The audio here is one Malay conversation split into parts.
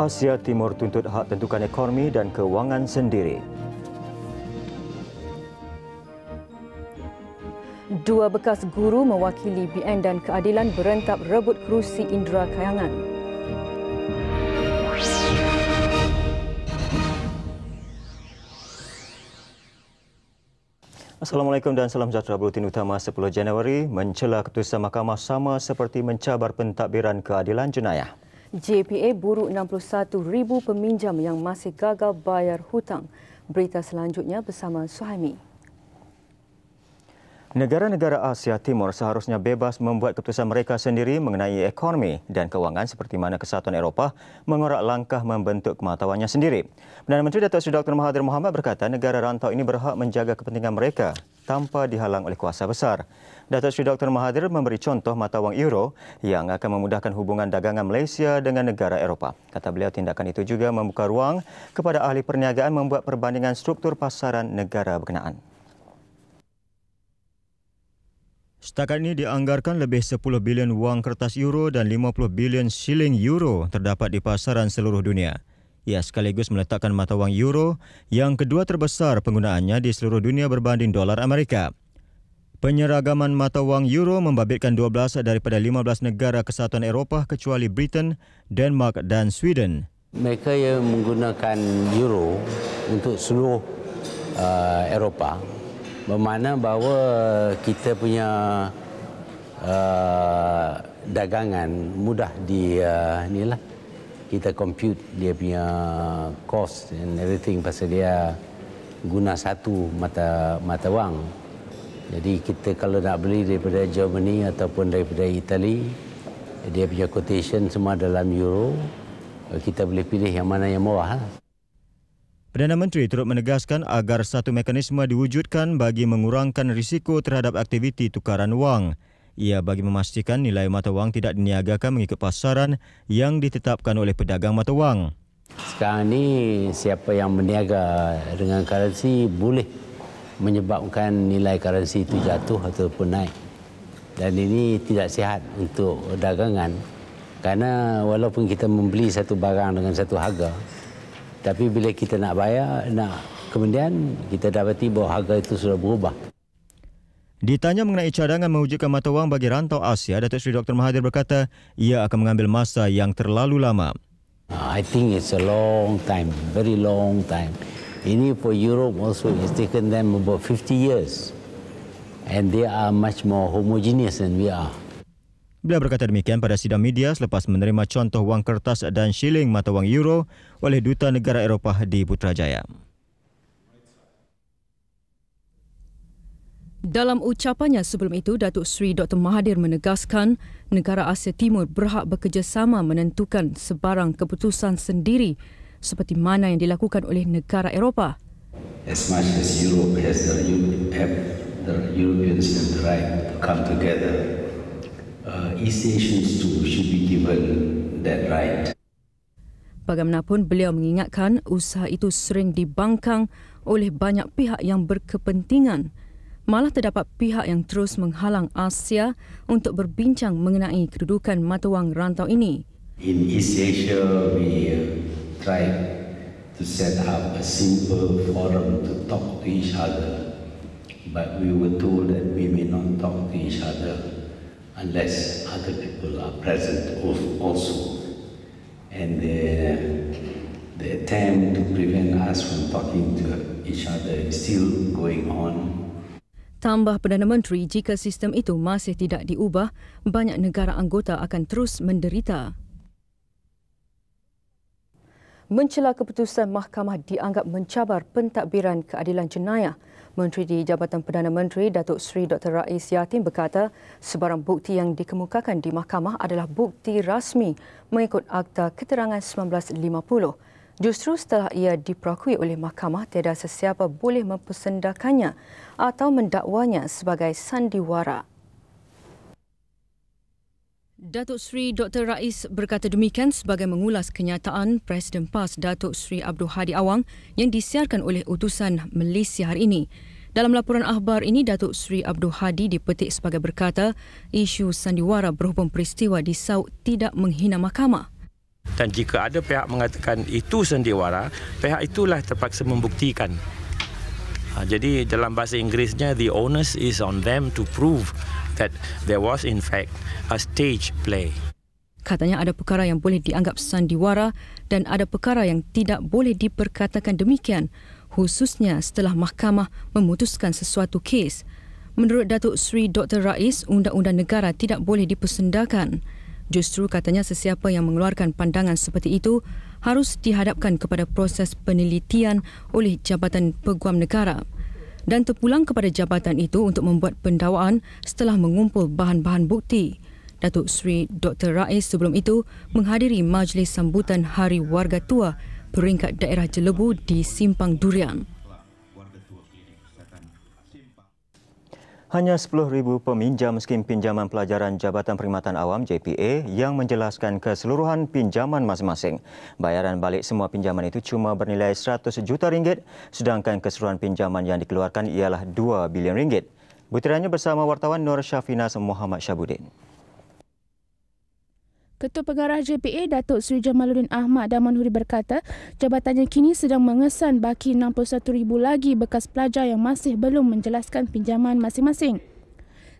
Asia Timur tuntut hak tentukan ekonomi dan kewangan sendiri. Dua bekas guru mewakili BN dan Keadilan berentap rebut kerusi Indra Kayangan. Assalamualaikum dan salam sejahtera. Buletin utama 10 Januari mencela keputusan mahkamah sama seperti mencabar pentadbiran keadilan jenayah. JPA buru 61,000 peminjam yang masih gagal bayar hutang. Berita selanjutnya bersama Suhaimi. Negara-negara Asia Timur seharusnya bebas membuat keputusan mereka sendiri mengenai ekonomi dan kewangan seperti mana Kesatuan Eropah mengorak langkah membentuk kematawannya sendiri. Perdana Menteri Datuk Seri Dr. Mahathir Mohamad berkata negara rantau ini berhak menjaga kepentingan mereka tanpa dihalang oleh kuasa besar. Datuk Seri Dr. Mahathir memberi contoh mata wang euro yang akan memudahkan hubungan dagangan Malaysia dengan negara Eropah. Kata beliau, tindakan itu juga membuka ruang kepada ahli perniagaan membuat perbandingan struktur pasaran negara berkenaan. Setakat ini dianggarkan lebih 10 bilion wang kertas euro dan 50 bilion shilling euro terdapat di pasaran seluruh dunia. Ia sekaligus meletakkan mata wang euro yang kedua terbesar penggunaannya di seluruh dunia berbanding dolar Amerika. Penyeragaman mata wang euro membabitkan 12 daripada 15 negara Kesatuan Eropah kecuali Britain, Denmark dan Sweden. Mereka yang menggunakan euro untuk seluruh Eropah bermakna bahawa kita punya dagangan mudah kita compute dia punya cost and everything pasal dia guna satu mata wang. Jadi kita kalau nak beli daripada Germany ataupun daripada Itali, dia punya quotation semua dalam euro, kita boleh pilih yang mana yang murah. Perdana Menteri turut menegaskan agar satu mekanisme diwujudkan bagi mengurangkan risiko terhadap aktiviti tukaran wang. Ia bagi memastikan nilai mata wang tidak diniagakan mengikut pasaran yang ditetapkan oleh pedagang mata wang. Sekarang ni siapa yang berniaga dengan currency boleh menyebabkan nilai currency itu jatuh ataupun naik. Dan ini tidak sihat untuk dagangan. Kerana walaupun kita membeli satu barang dengan satu harga, tapi bila kita nak bayar, kemudian kita dapati bahawa harga itu sudah berubah. Ditanya mengenai cadangan mewujudkan mata wang bagi rantau Asia, Datuk Seri Dr. Mahathir berkata ia akan mengambil masa yang terlalu lama. I think it's a long time, very long time. Ini for Europe also, it's taken them about 50 years. And they are much more homogeneous than we are. Beliau berkata demikian pada sidang media selepas menerima contoh wang kertas dan shilling mata wang euro oleh Duta Negara Eropah di Putrajaya. Dalam ucapannya sebelum itu, Datuk Seri Dr. Mahathir menegaskan negara Asia Timur berhak bekerjasama menentukan sebarang keputusan sendiri seperti mana yang dilakukan oleh negara Eropah. As much as Europe has the Europeans have the right to come together, East Asians too should be given that right. Bagaimanapun, beliau mengingatkan usaha itu sering dibangkang oleh banyak pihak yang berkepentingan. Malah terdapat pihak yang terus menghalang Asia untuk berbincang mengenai kedudukan mata wang rantau ini. In East Asia, we tried to set up a simple forum to talk to each other, but we were told that we may not talk to each other unless other people are present also. And the attempt to prevent us from talking to each other is still going on. Tambah Perdana Menteri, jika sistem itu masih tidak diubah, banyak negara anggota akan terus menderita. Mencela keputusan mahkamah dianggap mencabar pentadbiran keadilan jenayah. Menteri di Jabatan Perdana Menteri Datuk Seri Dr. Rais Yatin berkata sebarang bukti yang dikemukakan di mahkamah adalah bukti rasmi mengikut Akta Keterangan 1950. Justru setelah ia diperakui oleh mahkamah, tiada sesiapa boleh mempersendakannya atau mendakwanya sebagai sandiwara. Datuk Seri Dr. Rais berkata demikian sebagai mengulas kenyataan Presiden PAS Datuk Seri Abdul Hadi Awang yang disiarkan oleh utusan Malaysia hari ini. Dalam laporan akhbar ini, Datuk Seri Abdul Hadi dipetik sebagai berkata isu sandiwara berhubung peristiwa di Saud tidak menghina mahkamah. Dan jika ada pihak mengatakan itu sandiwara, pihak itulah terpaksa membuktikan. Jadi dalam bahasa Inggerisnya, the onus is on them to prove that there was in fact a stage play. Katanya ada perkara yang boleh dianggap sandiwara dan ada perkara yang tidak boleh diperkatakan demikian, khususnya setelah mahkamah memutuskan sesuatu kes. Menurut Datuk Seri Dr. Rais, undang-undang negara tidak boleh dipersendakan. Justru katanya sesiapa yang mengeluarkan pandangan seperti itu harus dihadapkan kepada proses penelitian oleh Jabatan Peguam Negara dan terpulang kepada jabatan itu untuk membuat pendakwaan setelah mengumpul bahan-bahan bukti. Datuk Seri Dr. Rais sebelum itu menghadiri majlis sambutan Hari Warga Tua peringkat daerah Jelebu di Simpang Durian. Hanya 10,000 peminjam skim pinjaman pelajaran Jabatan Perkhidmatan Awam JPA yang menjelaskan keseluruhan pinjaman masing-masing. Bayaran balik semua pinjaman itu cuma bernilai 100 juta ringgit, sedangkan keseluruhan pinjaman yang dikeluarkan ialah 2 bilion ringgit. Butirannya bersama wartawan Nur Syafinas Muhammad Syabudin. Ketua Pengarah JPA Datuk Seri Jamaluddin Ahmad Damanhuri berkata, jabatannya kini sedang mengesan baki 61,000 lagi bekas pelajar yang masih belum menjelaskan pinjaman masing-masing.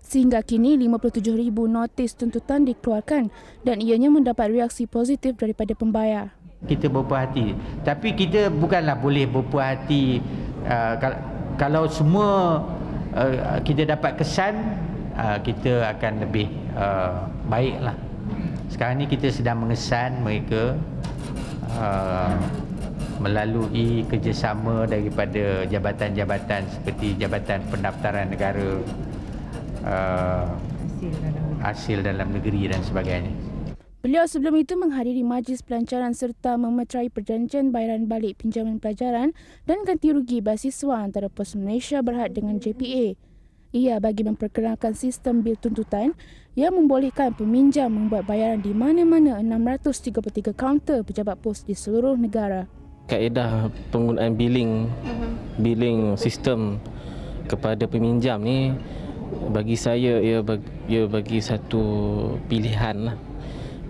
Sehingga kini 57,000 notis tuntutan dikeluarkan dan ianya mendapat reaksi positif daripada pembayar. Kita berpuas hati, tapi kita bukanlah boleh berpuas hati kalau semua kita dapat kesan, kita akan lebih baiklah. Sekarang ni kita sedang mengesan mereka melalui kerjasama daripada jabatan-jabatan seperti Jabatan Pendaftaran Negara, Hasil Dalam Negeri dan sebagainya. Beliau sebelum itu menghadiri majlis pelancaran serta memeterai perjanjian bayaran balik pinjaman pelajaran dan ganti rugi beasiswa antara Pos Malaysia Berhad dengan JPA. Ia bagi memperkenalkan sistem bil tuntutan yang membolehkan peminjam membuat bayaran di mana-mana 633 kaunter pejabat pos di seluruh negara. Kaedah penggunaan billing sistem kepada peminjam ni bagi saya ia bagi satu pilihan lah.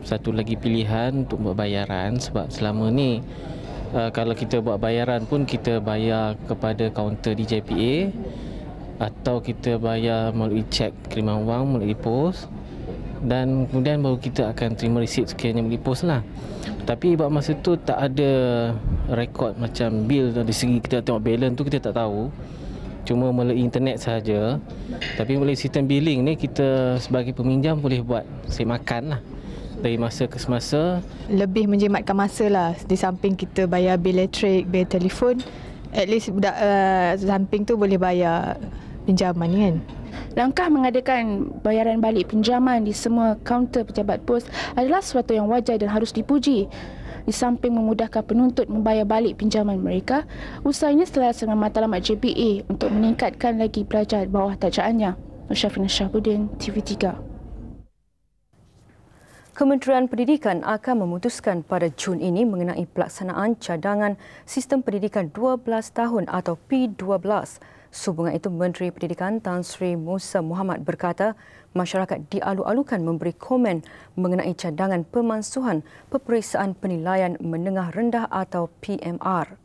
Satu lagi pilihan untuk buat bayaran sebab selama ni kalau kita buat bayaran pun kita bayar kepada kaunter di JPA atau kita bayar melalui cek kiriman wang melalui pos dan kemudian baru kita akan terima resit sekiranya melalui pos lah. Tapi buat masa tu tak ada rekod macam bil dari segi kita tengok balance tu kita tak tahu. Cuma melalui internet sahaja. Tapi melalui sistem billing ni kita sebagai peminjam boleh buat semakan lah. Dari masa ke semasa. Lebih menjimatkan masa lah. Di samping kita bayar bil elektrik, bil telefon, at least budak samping tu boleh bayar pinjaman ni kan. Langkah mengadakan bayaran balik pinjaman di semua kaunter pejabat pos adalah sesuatu yang wajar dan harus dipuji. Di samping memudahkan penuntut membayar balik pinjaman mereka, usahanya selaras dengan matlamat JPA untuk meningkatkan lagi pelajar bawah tajaannya. Syafina Syahbudin, TV3. Kementerian Pendidikan akan memutuskan pada Jun ini mengenai pelaksanaan cadangan Sistem Pendidikan 12 tahun atau P12. Sehubungan itu, Menteri Pendidikan Tan Sri Musa Muhammad berkata masyarakat dialu-alukan memberi komen mengenai cadangan pemansuhan peperiksaan penilaian menengah rendah atau PMR.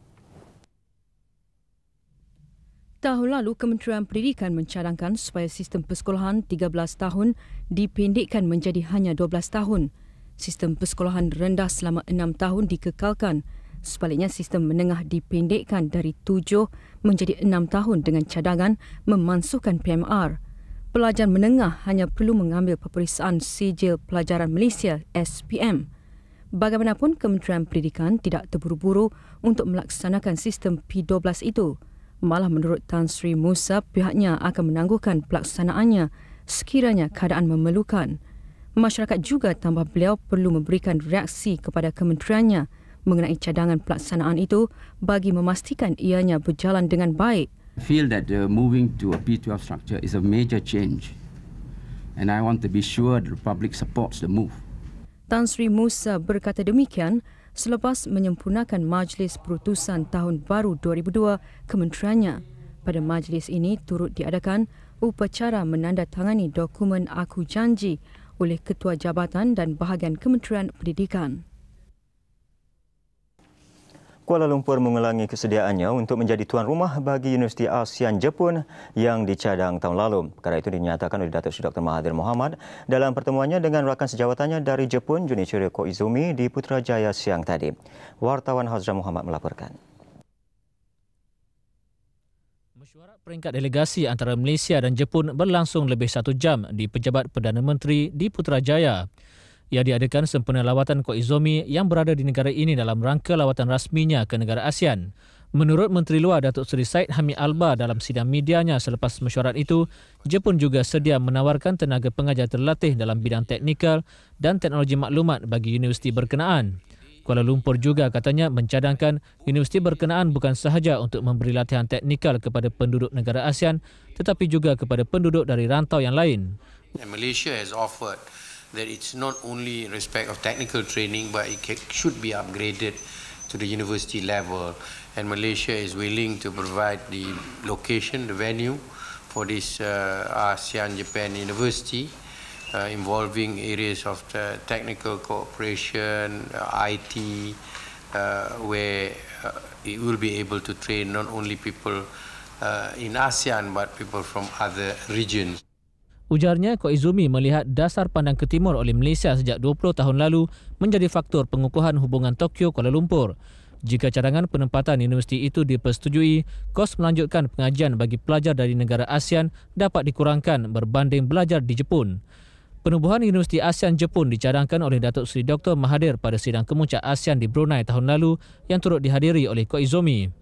Tahun lalu, Kementerian Pendidikan mencadangkan supaya sistem persekolahan 13 tahun dipendekkan menjadi hanya 12 tahun. Sistem persekolahan rendah selama 6 tahun dikekalkan. Sebaliknya, sistem menengah dipendekkan dari 7 menjadi 6 tahun dengan cadangan memansuhkan PMR. Pelajar menengah hanya perlu mengambil peperiksaan Sijil Pelajaran Malaysia SPM. Bagaimanapun, Kementerian Pendidikan tidak terburu-buru untuk melaksanakan sistem P12 itu. Malah menurut Tan Sri Musa, pihaknya akan menangguhkan pelaksanaannya sekiranya keadaan memerlukan. Masyarakat juga, tambah beliau, perlu memberikan reaksi kepada kementeriannya mengenai cadangan pelaksanaan itu bagi memastikan ianya berjalan dengan baik. I feel that moving to a P12 structure is a major change and I want to be sure the public supports the move. Tan Sri Musa berkata demikian selepas menyempurnakan Majlis Perutusan Tahun Baru 2002 kementeriannya. Pada majlis ini turut diadakan upacara menandatangani dokumen aku janji oleh Ketua Jabatan dan Bahagian Kementerian Pendidikan. Kuala Lumpur mengulangi kesediaannya untuk menjadi tuan rumah bagi Universiti ASEAN Jepun yang dicadang tahun lalu. Perkara itu dinyatakan oleh Datuk Seri Dr. Mahathir Mohamad dalam pertemuannya dengan rakan sejawatannya dari Jepun, Junichiro Koizumi di Putrajaya siang tadi. Wartawan Hazra Muhammad melaporkan. Mesyuarat peringkat delegasi antara Malaysia dan Jepun berlangsung lebih 1 jam di Pejabat Perdana Menteri di Putrajaya. Ia diadakan sempena lawatan Koizumi yang berada di negara ini dalam rangka lawatan rasminya ke negara ASEAN. Menurut Menteri Luar Datuk Seri Syed Hamid Albar dalam sidang medianya selepas mesyuarat itu, Jepun juga sedia menawarkan tenaga pengajar terlatih dalam bidang teknikal dan teknologi maklumat bagi universiti berkenaan. Kuala Lumpur juga katanya mencadangkan universiti berkenaan bukan sahaja untuk memberi latihan teknikal kepada penduduk negara ASEAN tetapi juga kepada penduduk dari rantau yang lain. Malaysia has offered that it's not only in respect of technical training, but it should be upgraded to the university level. And Malaysia is willing to provide the location, the venue for this ASEAN-Japan University, involving areas of technical cooperation, IT, where it will be able to train not only people in ASEAN, but people from other regions. Ujarnya, Koizumi melihat dasar pandang ke timur oleh Malaysia sejak 20 tahun lalu menjadi faktor pengukuhan hubungan Tokyo Kuala Lumpur. Jika cadangan penempatan universiti itu dipersetujui, kos melanjutkan pengajian bagi pelajar dari negara ASEAN dapat dikurangkan berbanding belajar di Jepun. Penubuhan Universiti ASEAN Jepun dicadangkan oleh Datuk Seri Dr. Mahathir pada sidang kemuncak ASEAN di Brunei tahun lalu yang turut dihadiri oleh Koizumi.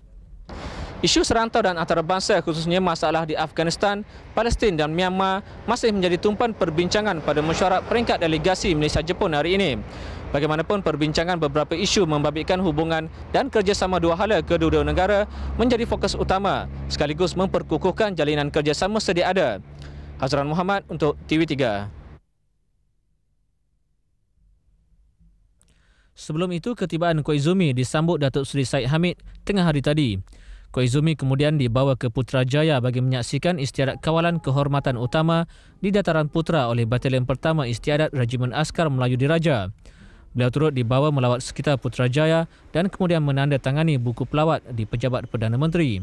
Isu serantau dan antarabangsa khususnya masalah di Afghanistan, Palestin dan Myanmar masih menjadi tumpuan perbincangan pada mesyuarat peringkat delegasi Malaysia-Jepun hari ini. Bagaimanapun perbincangan beberapa isu membabitkan hubungan dan kerjasama dua hala kedua-dua negara menjadi fokus utama sekaligus memperkukuhkan jalinan kerjasama sedia ada. Hazran Muhammad untuk TV3. Sebelum itu, ketibaan Koizumi disambut Datuk Seri Syed Hamid tengah hari tadi. Koizumi kemudian dibawa ke Putrajaya bagi menyaksikan istiadat kawalan kehormatan utama di Dataran Putra oleh Batalion Pertama Istiadat Regimen Askar Melayu Diraja. Beliau turut dibawa melawat sekitar Putrajaya dan kemudian menandatangani buku pelawat di Pejabat Perdana Menteri.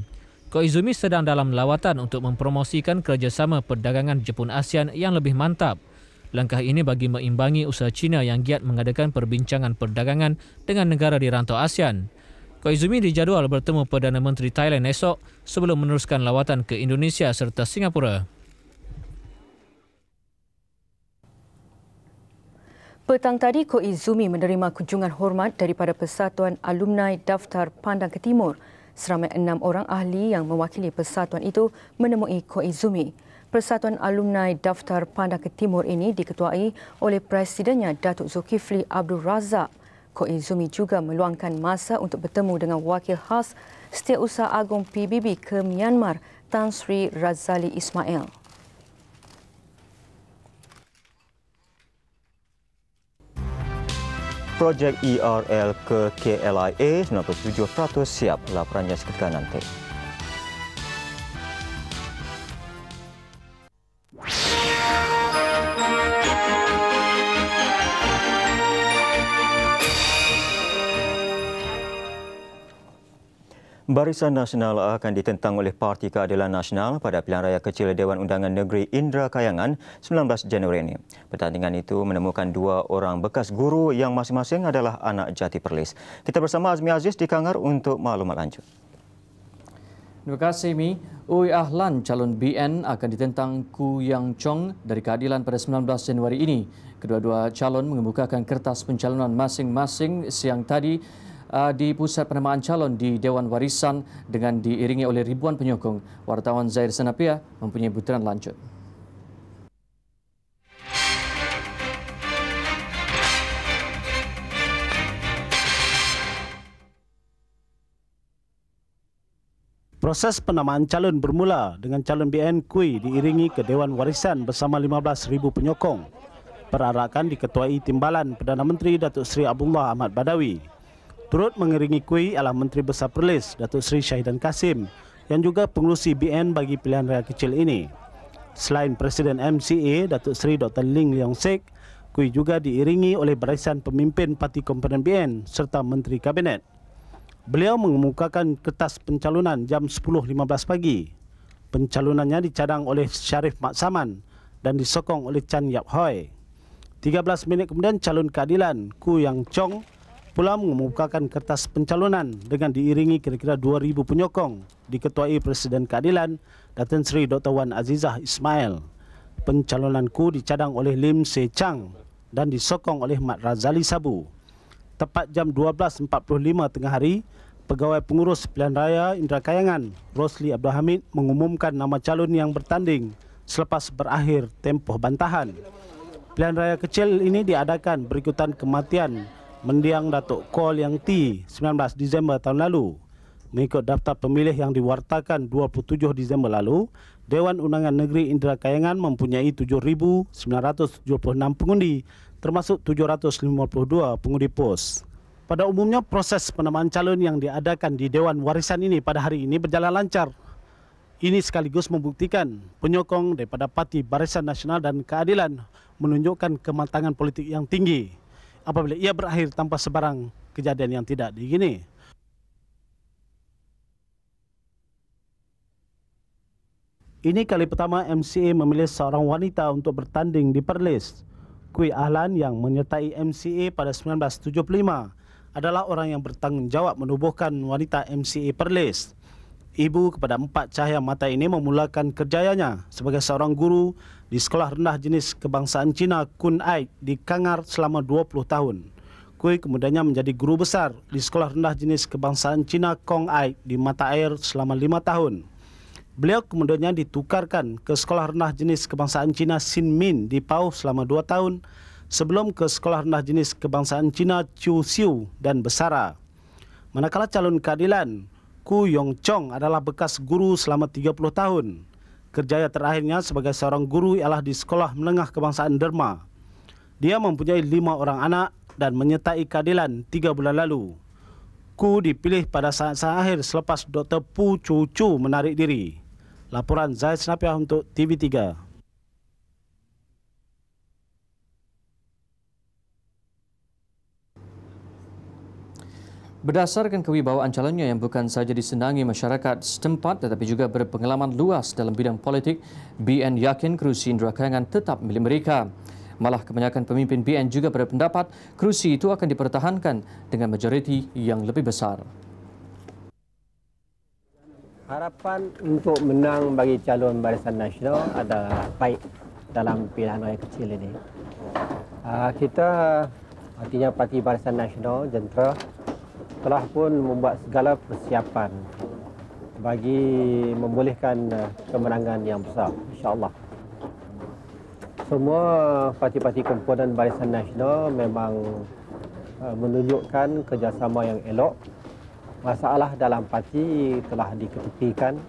Koizumi sedang dalam lawatan untuk mempromosikan kerjasama perdagangan Jepun ASEAN yang lebih mantap. Langkah ini bagi mengimbangi usaha China yang giat mengadakan perbincangan perdagangan dengan negara di rantau ASEAN. Koizumi dijadual bertemu Perdana Menteri Thailand esok sebelum meneruskan lawatan ke Indonesia serta Singapura. Petang tadi, Koizumi menerima kunjungan hormat daripada Persatuan Alumni Daftar Pandang ke Timur. Seramai 6 orang ahli yang mewakili persatuan itu menemui Koizumi. Persatuan Alumni Daftar Pandang ke Timur ini diketuai oleh Presidennya Datuk Zulkifli Abdul Razak. Koizumi juga meluangkan masa untuk bertemu dengan Wakil Khas Setiausaha Agong PBB ke Myanmar, Tan Sri Razali Ismail. Projek ERL ke KLIA 97% siap. Laporannya seketika nanti. Barisan Nasional akan ditentang oleh Parti Keadilan Nasional pada pilihan raya kecil Dewan Undangan Negeri Indra Kayangan 19 Januari ini. Pertandingan itu menemukan 2 orang bekas guru yang masing-masing adalah anak Jati Perlis. Kita bersama Azmi Aziz di Kangar untuk maklumat lanjut. Terima kasih, Mi. Uy Ahlan, calon BN, akan ditentang Ku Yang Chong dari Keadilan pada 19 Januari ini. Kedua-dua calon mengemukakan kertas pencalonan masing-masing siang tadi di pusat penamaan calon di Dewan Warisan dengan diiringi oleh ribuan penyokong. Wartawan Zair Senapia mempunyai butiran lanjut. Proses penamaan calon bermula dengan calon BN Kui diiringi ke Dewan Warisan bersama 15,000 penyokong. Perarakan diketuai Timbalan Perdana Menteri Datuk Seri Abdullah Ahmad Badawi. Turut mengiringi Kui adalah Menteri Besar Perlis Datuk Seri Syahidan Kasim yang juga pengurusi BN bagi pilihan raya kecil ini. Selain Presiden MCA Datuk Seri Dr. Ling Leong Sek, Kui juga diiringi oleh barisan pemimpin Parti Komponen BN serta Menteri Kabinet. Beliau mengemukakan kertas pencalonan jam 10.15 pagi. Pencalonannya dicadang oleh Syarif Mak Saman dan disokong oleh Chan Yap Hoi. 13 minit kemudian calon keadilan Koo Yang Chong pula mengemukakan kertas pencalonan dengan diiringi kira-kira 2,000 penyokong diketuai Presiden Keadilan Datin Seri Dr. Wan Azizah Ismail. Pencalonan Koo dicadang oleh Lim Se Chang dan disokong oleh Mat Razali Sabu. Tepat jam 12.45 tengah hari, Pegawai Pengurus Pilihan Raya Indra Kayangan, Rosli Abdul Hamid mengumumkan nama calon yang bertanding selepas berakhir tempoh bantahan. Pilihan raya kecil ini diadakan berikutan kematian mendiang Datuk Kol Yang Ti 19 Disember tahun lalu. Mengikut daftar pemilih yang diwartakan 27 Disember lalu, Dewan Undangan Negeri Indra Kayangan mempunyai 7,976 pengundi, termasuk 752 pengundi pos. Pada umumnya, proses penamaan calon yang diadakan di Dewan Warisan ini pada hari ini berjalan lancar. Ini sekaligus membuktikan penyokong daripada Parti Barisan Nasional dan Keadilan menunjukkan kematangan politik yang tinggi apabila ia berakhir tanpa sebarang kejadian yang tidak diingini. Ini kali pertama MCA memilih seorang wanita untuk bertanding di Perlis. Kui Ahlan yang menyertai MCA pada 1975 adalah orang yang bertanggungjawab menubuhkan wanita MCA Perlis. Ibu kepada 4 cahaya mata ini memulakan kerjayanya sebagai seorang guru di Sekolah Rendah Jenis Kebangsaan Cina Kun Ai di Kangar selama 20 tahun. Kui kemudiannya menjadi guru besar di Sekolah Rendah Jenis Kebangsaan Cina Kong Ai di Mata Air selama 5 tahun. Beliau kemudiannya ditukarkan ke Sekolah Rendah Jenis Kebangsaan Cina Sin Min di Pau selama 2 tahun sebelum ke Sekolah Rendah Jenis Kebangsaan Cina Chu Siu dan Besara. Manakala calon keadilan Koo Yang Chong adalah bekas guru selama 30 tahun. Kerjaya terakhirnya sebagai seorang guru ialah di Sekolah Menengah Kebangsaan Derma. Dia mempunyai 5 orang anak dan menyertai keadilan 3 bulan lalu. Koo dipilih pada saat-saat akhir selepas Dr. Pu Chu Chu menarik diri. Laporan Zaid Senapiah untuk TV3. Berdasarkan kewibawaan calonnya yang bukan sahaja disenangi masyarakat setempat tetapi juga berpengalaman luas dalam bidang politik, BN yakin kerusi Indra Kayangan tetap milik mereka. Malah kebanyakan pemimpin BN juga berpendapat kerusi itu akan dipertahankan dengan majoriti yang lebih besar. Harapan untuk menang bagi calon Barisan Nasional adalah baik dalam pilihan raya kecil ini. Kita, artinya Parti Barisan Nasional, Jentera, telah pun membuat segala persiapan bagi membolehkan kemenangan yang besar, insya-Allah. Semua parti-parti komponen Barisan Nasional memang menunjukkan kerjasama yang elok. Masalah dalam parti telah diketepikan,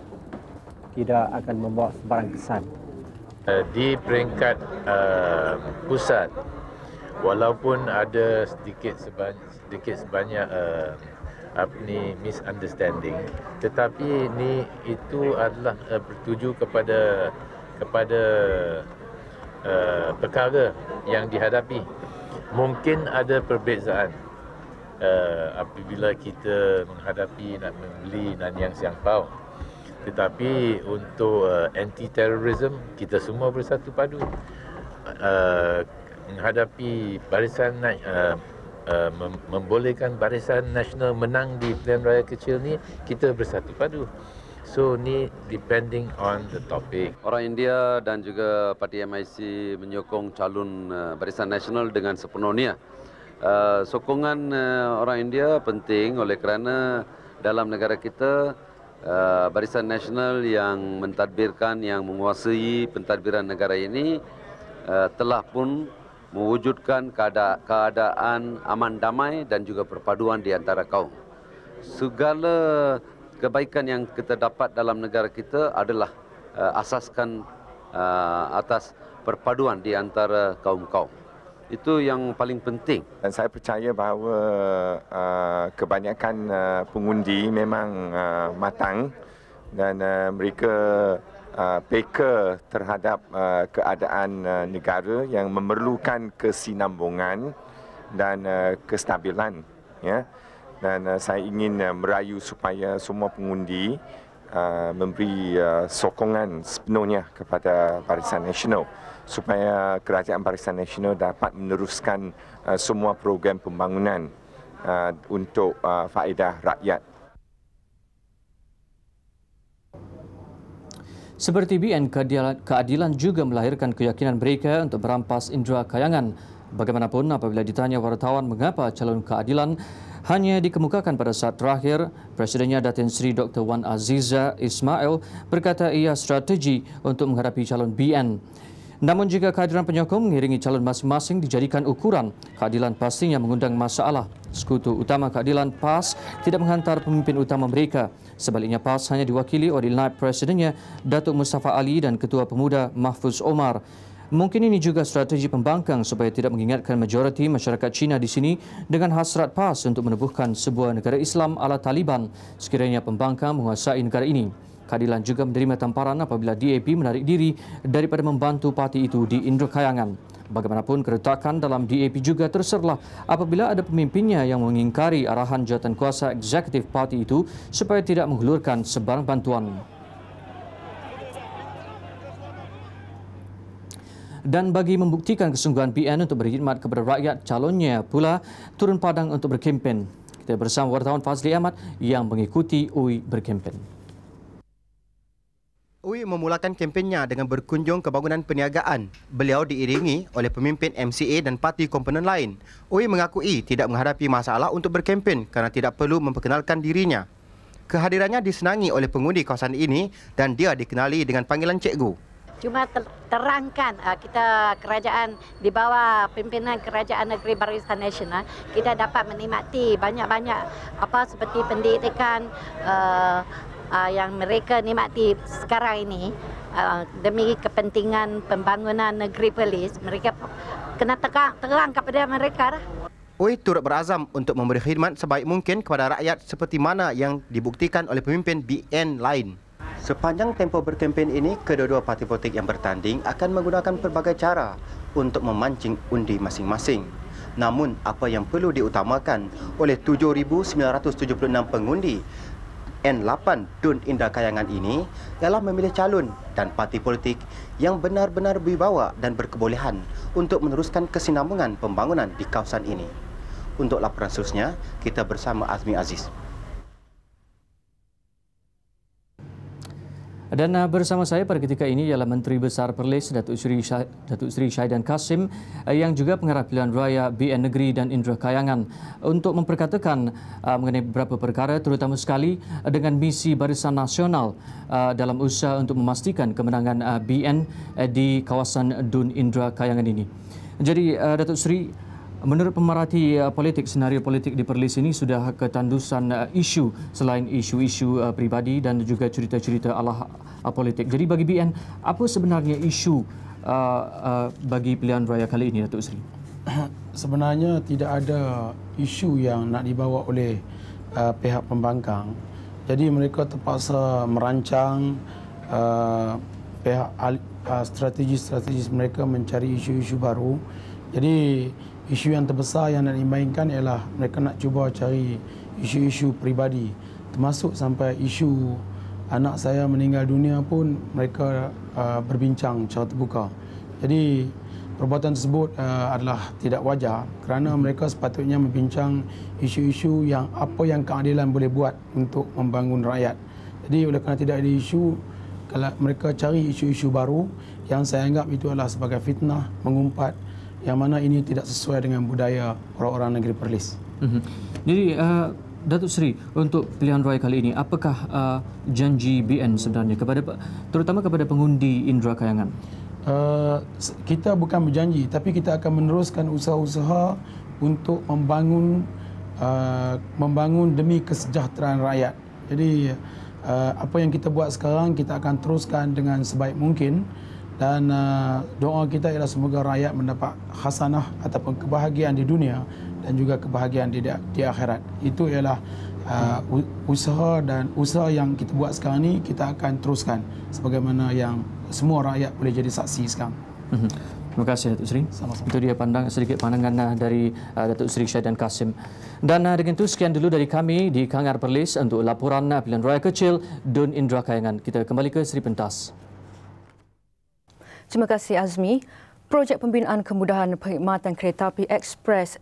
tidak akan membawa sebarang kesan. Di peringkat pusat, walaupun ada sedikit sebanyak misunderstanding, tetapi itu adalah bertuju kepada perkara yang dihadapi. Mungkin ada perbezaan apabila kita menghadapi nak membeli Nanyang Siang Pau, tetapi untuk anti-terrorism kita semua bersatu padu. Menghadapi barisan membolehkan Barisan Nasional menang di pilihan raya kecil ni, kita bersatu padu. So ni depending on the topic. Orang India dan juga Parti MIC menyokong calon Barisan Nasional dengan sepenuhnya. Sokongan orang India penting oleh kerana dalam negara kita Barisan Nasional yang mentadbirkan, yang menguasai pentadbiran negara ini telah pun mewujudkan keadaan aman damai dan juga perpaduan di antara kaum. Segala kebaikan yang kita dapat dalam negara kita adalah asaskan atas perpaduan di antara kaum-kaum. Itu yang paling penting. Dan saya percaya bahawa kebanyakan pengundi memang matang dan mereka peka terhadap keadaan negara yang memerlukan kesinambungan dan kestabilan. Ya. dan saya ingin merayu supaya semua pengundi memberi sokongan sepenuhnya kepada Barisan Nasional supaya Kerajaan Barisan Nasional dapat meneruskan semua program pembangunan untuk faedah rakyat. Seperti BN, keadilan juga melahirkan keyakinan mereka untuk merampas indera kayangan. Bagaimanapun, apabila ditanya wartawan mengapa calon keadilan hanya dikemukakan pada saat terakhir, Presidennya Datin Seri Dr. Wan Aziza Ismail berkata ia strategi untuk menghadapi calon BN. Namun jika kehadiran penyokong mengiringi calon masing-masing dijadikan ukuran, keadilan pastinya mengundang masalah. Sekutu utama keadilan PAS tidak menghantar pemimpin utama mereka. Sebaliknya PAS hanya diwakili oleh Naib Presidennya Datuk Mustafa Ali dan Ketua Pemuda Mahfuz Omar. Mungkin ini juga strategi pembangkang supaya tidak mengingatkan majoriti masyarakat Cina di sini dengan hasrat PAS untuk menubuhkan sebuah negara Islam ala Taliban sekiranya pembangkang menguasai negara ini. Keadilan juga menerima tamparan apabila DAP menarik diri daripada membantu parti itu di Indra Kayangan. Bagaimanapun, keretakan dalam DAP juga terserlah apabila ada pemimpinnya yang mengingkari arahan jawatan kuasa eksekutif parti itu supaya tidak menghulurkan sebarang bantuan. Dan bagi membuktikan kesungguhan PN untuk berkhidmat kepada rakyat, calonnya pula turun padang untuk berkempen. Kita bersama wartawan Fazli Ahmad yang mengikuti UI berkempen. UI memulakan kempennya dengan berkunjung ke bangunan perniagaan. Beliau diiringi oleh pemimpin MCA dan parti komponen lain. UI mengakui tidak menghadapi masalah untuk berkempen kerana tidak perlu memperkenalkan dirinya. Kehadirannya disenangi oleh pengundi kawasan ini dan dia dikenali dengan panggilan cikgu. Cuma terangkan kita kerajaan di bawah pimpinan Kerajaan Negeri Barisan Nasional, kita dapat menikmati banyak-banyak seperti pendidikan yang mereka nikmati sekarang ini demi kepentingan pembangunan negeri Perlis. Mereka kena terang kepada mereka. UI turut berazam untuk memberi khidmat sebaik mungkin kepada rakyat seperti mana yang dibuktikan oleh pemimpin BN lain. Sepanjang tempoh berkempen ini, kedua-dua parti politik yang bertanding akan menggunakan pelbagai cara untuk memancing undi masing-masing. Namun, apa yang perlu diutamakan oleh 7,976 pengundi N8 Dun Indra Kayangan ini ialah memilih calon dan parti politik yang benar-benar berwibawa dan berkebolehan untuk meneruskan kesinambungan pembangunan di kawasan ini. Untuk laporan seterusnya, kita bersama Azmi Aziz. Dan bersama saya pada ketika ini ialah Menteri Besar Perlis Datuk Seri Syahidan Kasim yang juga pengarah pilihan raya BN Negeri dan Indra Kayangan untuk memperkatakan mengenai beberapa perkara terutama sekali dengan misi Barisan Nasional dalam usaha untuk memastikan kemenangan BN di kawasan Dun Indra Kayangan ini. Jadi Datuk Seri, menurut pemerhati politik, senario politik di Perlis ini sudah ketandusan isu selain isu-isu pribadi dan juga cerita-cerita ala politik. Jadi bagi BN, apa sebenarnya isu bagi pilihan raya kali ini, Datuk Seri? Sebenarnya tidak ada isu yang nak dibawa oleh pihak pembangkang. Jadi mereka terpaksa merancang pihak strategi-strategi mereka mencari isu-isu baru. Jadi isu yang terbesar yang nak dimainkan ialah mereka nak cuba cari isu-isu peribadi, termasuk sampai isu anak saya meninggal dunia pun mereka berbincang secara terbuka. Jadi perbuatan tersebut adalah tidak wajar kerana mereka sepatutnya membincang isu-isu yang apa yang keadilan boleh buat untuk membangun rakyat. Jadi oleh kerana tidak ada isu, kalau mereka cari isu-isu baru yang saya anggap itu adalah sebagai fitnah, mengumpat, yang mana ini tidak sesuai dengan budaya orang-orang negeri Perlis. Jadi Datuk Seri, untuk pilihan raya kali ini, apakah janji BN sebenarnya terutama kepada pengundi Indra Kayangan? Kita bukan berjanji, tapi kita akan meneruskan usaha-usaha untuk membangun demi kesejahteraan rakyat. Jadi apa yang kita buat sekarang kita akan teruskan dengan sebaik mungkin. Dan doa kita ialah semoga rakyat mendapat khasanah ataupun kebahagiaan di dunia dan juga kebahagiaan di akhirat. Itu ialah usaha yang kita buat sekarang ni kita akan teruskan sebagaimana yang semua rakyat boleh jadi saksi sekarang. Terima kasih Datuk Seri. Sama-sama. Itu dia sedikit pandangan dari Datuk Seri Syahidan Kasim. Dan dengan itu sekian dulu dari kami di Kangar Perlis untuk laporan pilihan raya kecil Dun Indra Kayangan. Kita kembali ke Seri Pentas. Terima kasih Azmi. Projek pembinaan kemudahan perkhidmatan kereta api Express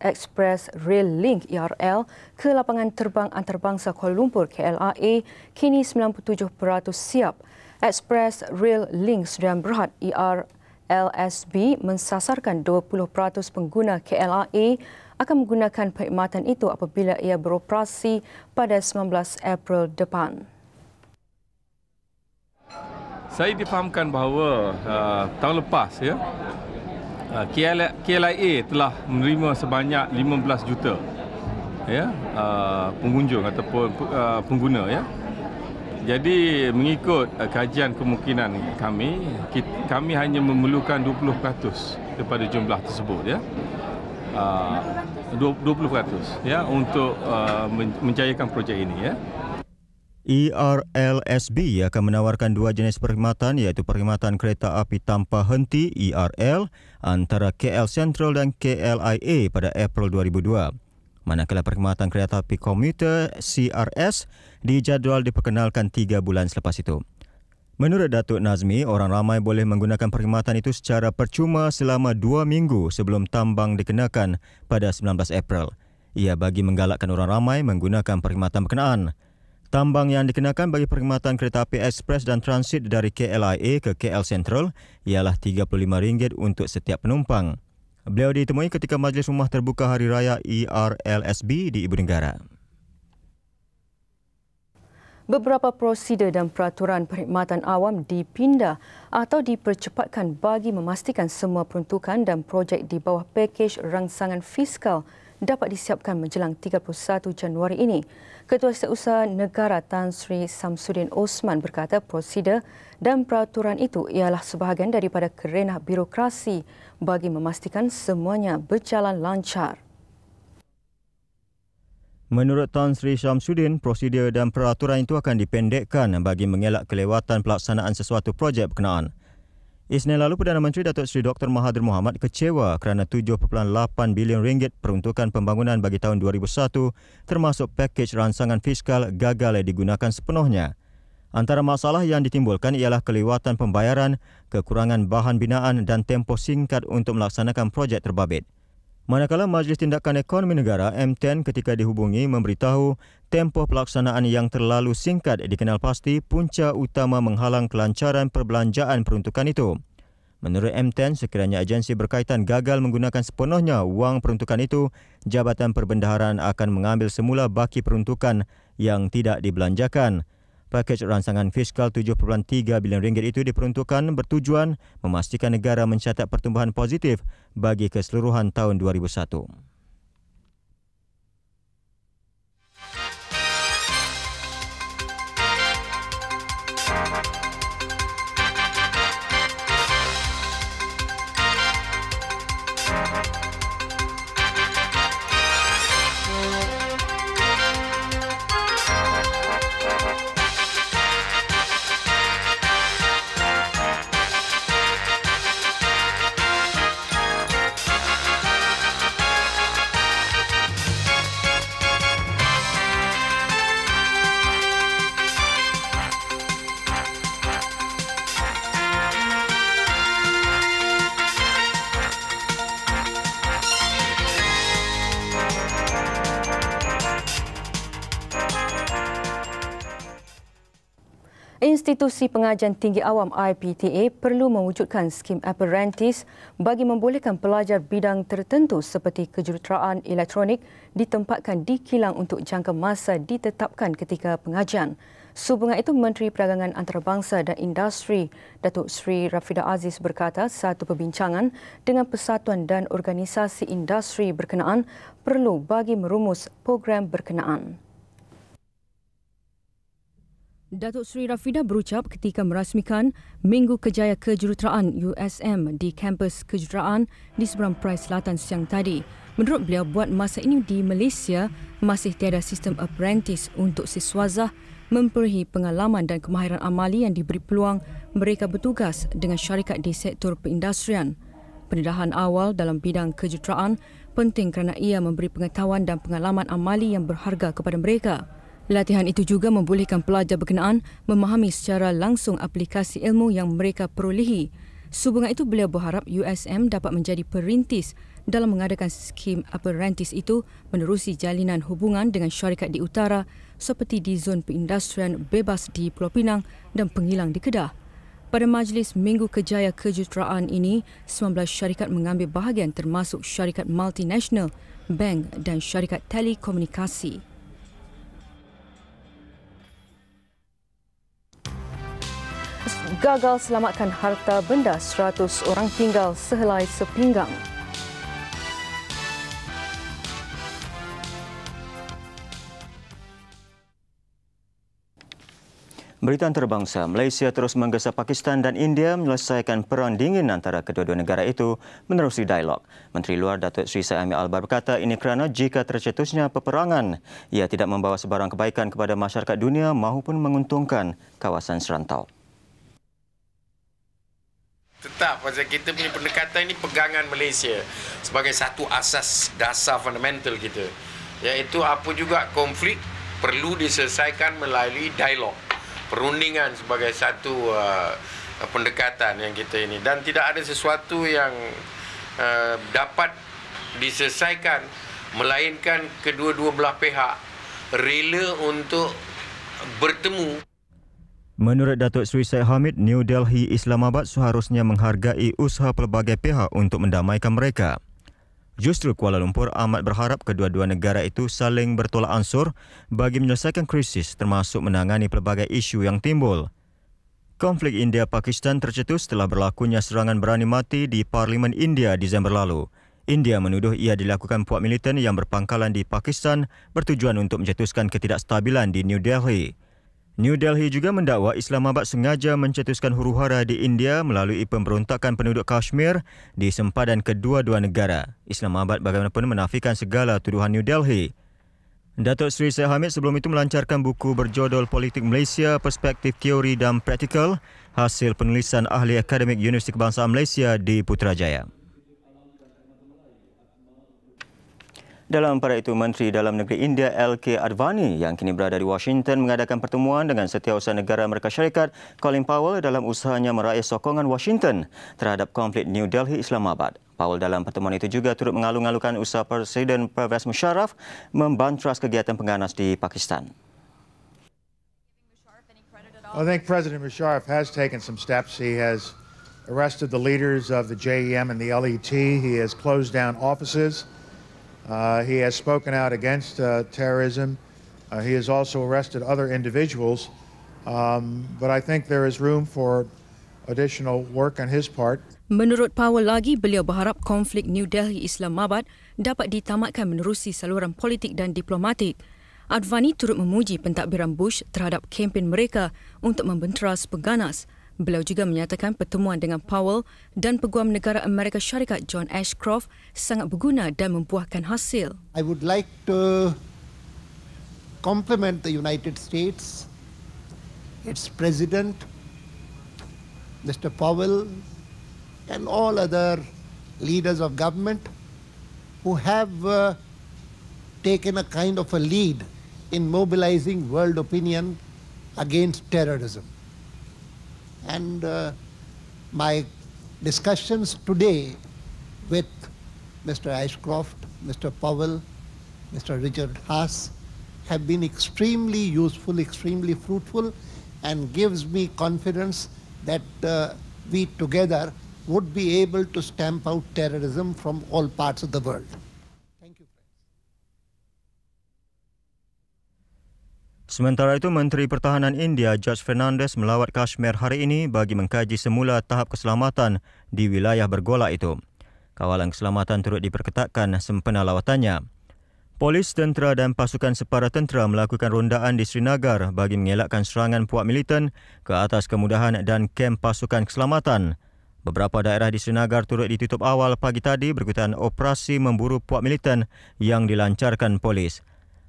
Rail Link ERL ke lapangan terbang antarabangsa Kuala Lumpur KLIA kini 97% siap. Express Rail Link Sudian Berhad LSB mensasarkan 20% pengguna KLIA akan menggunakan perkhidmatan itu apabila ia beroperasi pada 19 April depan. Saya difahamkan bahawa tahun lepas KLIA telah menerima sebanyak 15 juta pengunjung ataupun pengguna Jadi mengikut kajian kemungkinan kami hanya memerlukan 20% daripada jumlah tersebut 20% untuk menjayakan projek ini ERLSB akan menawarkan dua jenis perkhidmatan iaitu perkhidmatan kereta api tanpa henti ERL antara KL Sentral dan KLIA pada April 2002. Manakala perkhidmatan kereta api komuter CRS dijadual diperkenalkan 3 bulan selepas itu. Menurut Datuk Nazmi, orang ramai boleh menggunakan perkhidmatan itu secara percuma selama 2 minggu sebelum tambang dikenakan pada 19 April. Ia bagi menggalakkan orang ramai menggunakan perkhidmatan berkenaan. Tambang yang dikenakan bagi perkhidmatan kereta api ekspres dan transit dari KLIA ke KL Sentral ialah RM35 untuk setiap penumpang. Beliau ditemui ketika Majlis Rumah Terbuka Hari Raya ERLSB di Ibu Negara. Beberapa prosedur dan peraturan perkhidmatan awam dipindah atau dipercepatkan bagi memastikan semua peruntukan dan projek di bawah pakej rangsangan fiskal dapat disiapkan menjelang 31 Januari ini. Ketua Setiausaha Negara Tan Sri Samsudin Osman berkata prosedur dan peraturan itu ialah sebahagian daripada kerenah birokrasi bagi memastikan semuanya berjalan lancar. Menurut Tan Sri Samsudin, prosedur dan peraturan itu akan dipendekkan bagi mengelak kelewatan pelaksanaan sesuatu projek berkenaan. Isnin lalu, Perdana Menteri Datuk Seri Dr. Mahathir Mohamad kecewa kerana 7.8 bilion ringgit peruntukan pembangunan bagi tahun 2001 termasuk pakej rancangan fiskal gagal digunakan sepenuhnya. Antara masalah yang ditimbulkan ialah kelewatan pembayaran, kekurangan bahan binaan dan tempoh singkat untuk melaksanakan projek terbabit. Manakala Majlis Tindakan Ekonomi Negara M10 ketika dihubungi memberitahu tempoh pelaksanaan yang terlalu singkat dikenal pasti punca utama menghalang kelancaran perbelanjaan peruntukan itu. Menurut M10, sekiranya agensi berkaitan gagal menggunakan sepenuhnya wang peruntukan itu, Jabatan Perbendaharaan akan mengambil semula baki peruntukan yang tidak dibelanjakan. Pakej rancangan fiskal 7.3 bilion ringgit itu diperuntukkan bertujuan memastikan negara mencatat pertumbuhan positif bagi keseluruhan tahun 2001. Institusi Pengajian Tinggi Awam IPTA perlu mewujudkan skim apprentice bagi membolehkan pelajar bidang tertentu seperti kejuruteraan elektronik ditempatkan di kilang untuk jangka masa ditetapkan ketika pengajian. Sehubungan itu, Menteri Perdagangan Antarabangsa dan Industri Datuk Seri Rafidah Aziz berkata satu perbincangan dengan persatuan dan organisasi industri berkenaan perlu bagi merumus program berkenaan. Datuk Seri Rafidah berucap ketika merasmikan Minggu Kejaya Kejuruteraan USM di kampus kejuruteraan di seberang Perai Selatan siang tadi. Menurut beliau, buat masa ini di Malaysia masih tiada sistem apprentice untuk siswazah memperolehi pengalaman dan kemahiran amali yang diberi peluang mereka bertugas dengan syarikat di sektor perindustrian. Pendedahan awal dalam bidang kejuruteraan penting kerana ia memberi pengetahuan dan pengalaman amali yang berharga kepada mereka. Latihan itu juga membolehkan pelajar berkenaan memahami secara langsung aplikasi ilmu yang mereka perolehi. Sehubungan itu, beliau berharap USM dapat menjadi perintis dalam mengadakan skim apprentice itu menerusi jalinan hubungan dengan syarikat di utara seperti di zon perindustrian bebas di Pulau Pinang dan Pengilang di Kedah. Pada majlis Minggu Kejaya Kejuruteraan ini, 19 syarikat mengambil bahagian termasuk syarikat multinasional, bank dan syarikat telekomunikasi. Gagal selamatkan harta benda, 100 orang tinggal sehelai sepinggang. Berita antarabangsa, Malaysia terus menggesa Pakistan dan India menyelesaikan perang dingin antara kedua-dua negara itu menerusi dialog. Menteri Luar Datuk Seri Syed Albar berkata ini kerana jika tercetusnya peperangan, ia tidak membawa sebarang kebaikan kepada masyarakat dunia maupun menguntungkan kawasan serantau. Tetap pasal kita punya pendekatan ini pegangan Malaysia sebagai satu asas dasar fundamental kita, iaitu apa juga konflik perlu diselesaikan melalui dialog. Perundingan sebagai satu pendekatan yang kita ini, dan tidak ada sesuatu yang dapat diselesaikan melainkan kedua-dua belah pihak rela untuk bertemu. Menurut Datuk Seri Syed Hamid, New Delhi, Islamabad seharusnya menghargai usaha pelbagai pihak untuk mendamaikan mereka. Justru Kuala Lumpur amat berharap kedua-dua negara itu saling bertolak ansur bagi menyelesaikan krisis termasuk menangani pelbagai isu yang timbul. Konflik India-Pakistan tercetus setelah berlakunya serangan berani mati di Parlimen India Disember lalu. India menuduh ia dilakukan puak militan yang berpangkalan di Pakistan bertujuan untuk mencetuskan ketidakstabilan di New Delhi. New Delhi juga mendakwa Islamabad sengaja mencetuskan huru-hara di India melalui pemberontakan penduduk Kashmir di sempadan kedua-dua negara. Islamabad bagaimanapun menafikan segala tuduhan New Delhi. Datuk Seri Syed Hamid sebelum itu melancarkan buku berjodol Politik Malaysia, Perspektif Teori dan Praktikal, hasil penulisan ahli akademik Universiti Kebangsaan Malaysia di Putrajaya. Dalam pada itu, Menteri Dalam Negeri India L.K. Advani yang kini berada di Washington mengadakan pertemuan dengan Setiausaha Negara Amerika Syarikat Colin Powell dalam usahanya meraih sokongan Washington terhadap konflik New Delhi Islamabad. Powell dalam pertemuan itu juga turut mengalu-alukan usaha Presiden Pervez Musharraf membantras kegiatan pengganas di Pakistan. I think President Musharraf has taken some steps. He has arrested the leaders of the JEM and the LET. He has closed down offices. He has spoken out against terrorism. He has also arrested other individuals. But I think there is room for additional work on his part. Menurut Powell lagi, beliau berharap konflik New Delhi Islamabad dapat ditamatkan menerusi saluran politik dan diplomatik. Advani turut memuji pentadbiran Bush terhadap kempen mereka untuk membentras pengganas. Beliau juga menyatakan pertemuan dengan Powell dan Peguam Negara Amerika Syarikat John Ashcroft sangat berguna dan membuahkan hasil. I would like to compliment the United States, its President, Mr. Powell, and all other leaders of government who have taken a kind of a lead in mobilizing world opinion against terrorism. And my discussions today with Mr. Ashcroft, Mr. Powell, Mr. Richard Haas have been extremely useful, extremely fruitful, and gives me confidence that we together would be able to stamp out terrorism from all parts of the world. Sementara itu, Menteri Pertahanan India George Fernandes melawat Kashmir hari ini bagi mengkaji semula tahap keselamatan di wilayah bergolak itu. Kawalan keselamatan turut diperketatkan sempena lawatannya. Polis, tentera dan pasukan separa tentera melakukan rondaan di Srinagar bagi mengelakkan serangan puak militan ke atas kemudahan dan kem pasukan keselamatan. Beberapa daerah di Srinagar turut ditutup awal pagi tadi berikutan operasi memburu puak militan yang dilancarkan polis.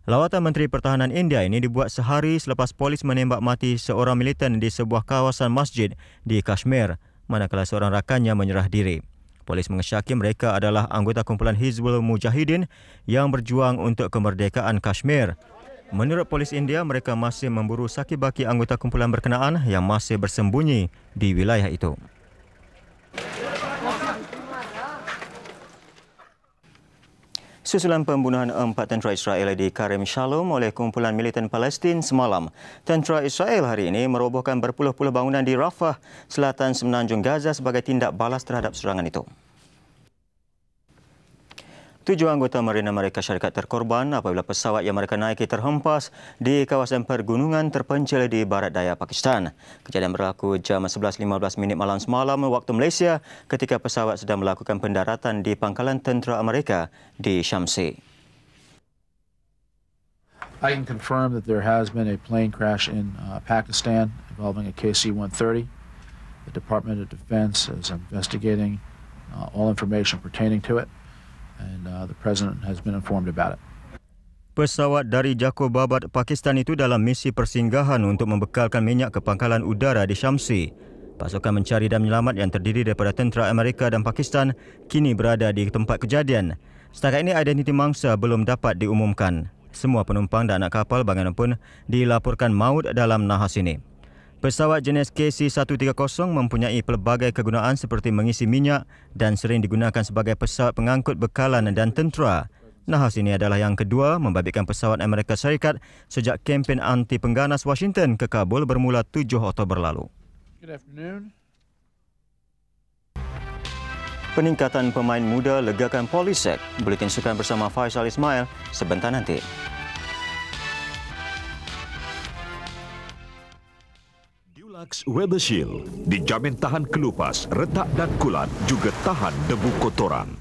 Lawatan Menteri Pertahanan India ini dibuat sehari selepas polis menembak mati seorang militan di sebuah kawasan masjid di Kashmir, manakala seorang rakannya menyerah diri. Polis mengesyaki mereka adalah anggota kumpulan Hizbul Mujahidin yang berjuang untuk kemerdekaan Kashmir. Menurut polis India, mereka masih memburu saki-baki anggota kumpulan berkenaan yang masih bersembunyi di wilayah itu. Susulan pembunuhan 4 tentera Israel di Karem Shalom oleh kumpulan militan Palestin semalam, tentera Israel hari ini merobohkan berpuluh-puluh bangunan di Rafah, selatan semenanjung Gaza sebagai tindak balas terhadap serangan itu. 7 anggota Marina Amerika Syarikat terkorban apabila pesawat yang mereka naiki terhempas di kawasan pergunungan terpencil di barat daya Pakistan. Kejadian berlaku jam 11.15 malam semalam waktu Malaysia ketika pesawat sedang melakukan pendaratan di pangkalan tentera Amerika di Shamsi. I can confirm that there has been a plane crash in Pakistan involving a KC-130. The Department of Defense is investigating all information pertaining to it. And the President has been informed about it. Pesawat dari Jacobabad, Pakistan itu dalam misi persinggahan untuk membekalkan minyak ke pangkalan udara di Shamsi. Pasukan mencari dan menyelamat yang terdiri daripada tentera Amerika dan Pakistan kini berada di tempat kejadian. Setakat ini identiti mangsa belum dapat diumumkan. Semua penumpang dan anak kapal bagaimanapun dilaporkan maut dalam nahas ini. Pesawat jenis KC-130 mempunyai pelbagai kegunaan seperti mengisi minyak dan sering digunakan sebagai pesawat pengangkut bekalan dan tentera. Nahas ini adalah yang kedua membabitkan pesawat Amerika Syarikat sejak kempen anti pengganas Washington ke Kabul bermula 7 Oktober lalu. Good afternoon. Peningkatan pemain muda legakan Polisek. Buletin sukan bersama Faisal Ismail sebentar nanti. Dulux Weather Shield dijamin tahan kelupas, retak dan kulat, juga tahan debu kotoran.